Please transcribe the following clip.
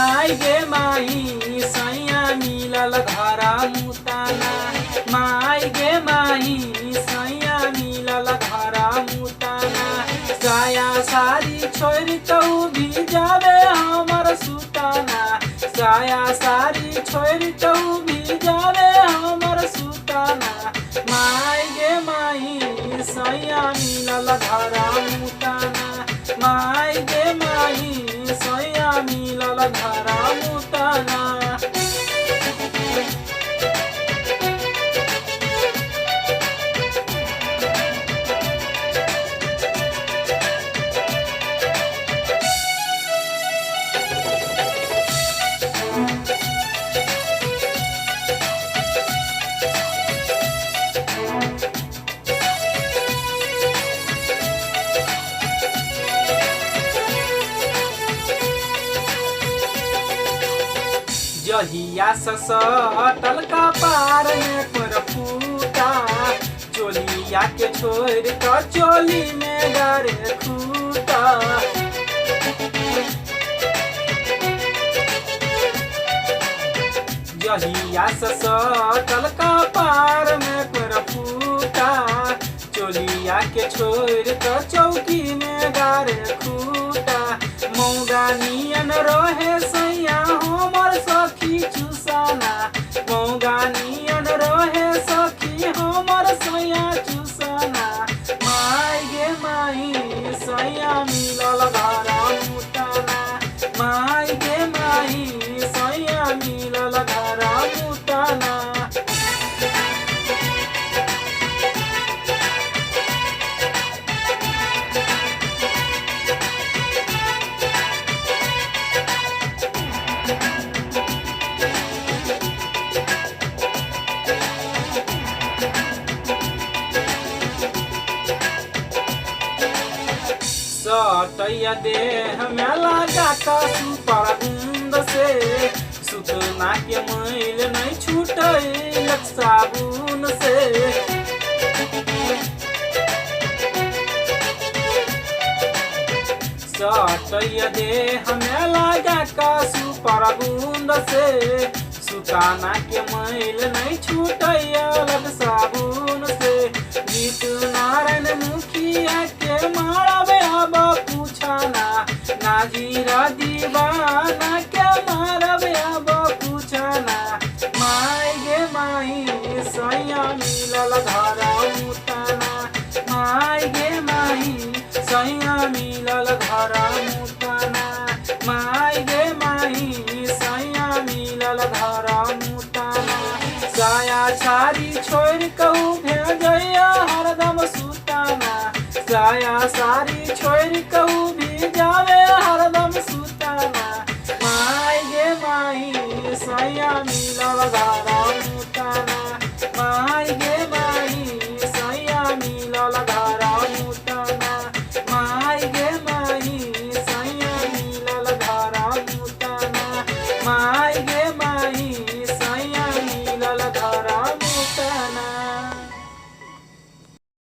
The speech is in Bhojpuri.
माई गे माई सैया मिलल घरा मुताना। माई गे माई सैया मिलल घरा मुताना। साया सारी छोड़ तो भी जावे हमर सुताना। साया सारी छोड़ तो भी जावे हमर सुताना। माई गे माई सैया मिलल घरा मुताना। माई गे माई सैया मिलल घरा मुताना। जहिया सटल का पार में पर फूटा। चोलिया के छोड़ कर चोली में गारे खूटा। जहिया सटल का पार में पर फूटा। चोलिया के छोड़ कर चौकी में गारे खूटा। मौगा नियन रहे सैया हमर सखी चुसाना। मौगा नियन रहे सखी हमर सैया चुसाना। माई गे माई सैया मिलल घरा मुताना। माई गे माई सैया मिलल घरा मुताना। सटैया देह में लगा का सुपर बूंद से। सुतना के मैल नहीं छूटैलक साबुन से। सटैया देह में लगा का सुपर बूंद से। सुताना के मैल नहीं छूटैलक साबुन से। गीत नारायण मुखिया के मारबे अब पूछाना। नाजीरा दीवाना के मारबे अब पूछाना। माई गे माई सैया मिलल घरा मुताना। माई गे माई सैया मिलल घरा मुताना। माई गे माई सैया मिलल घरा मुताना। साया छारी छोड़ कहू भेजैया हरदम सुताना। साया सारी छोड़ कहू भी जावे हरदम सुताना। माई गे माई सैया मिलल घरा मुताना। माई गे माई सैया मिलल घरा मुताना। माई गे माई सैया मिलल घरा मुताना। माई गे माई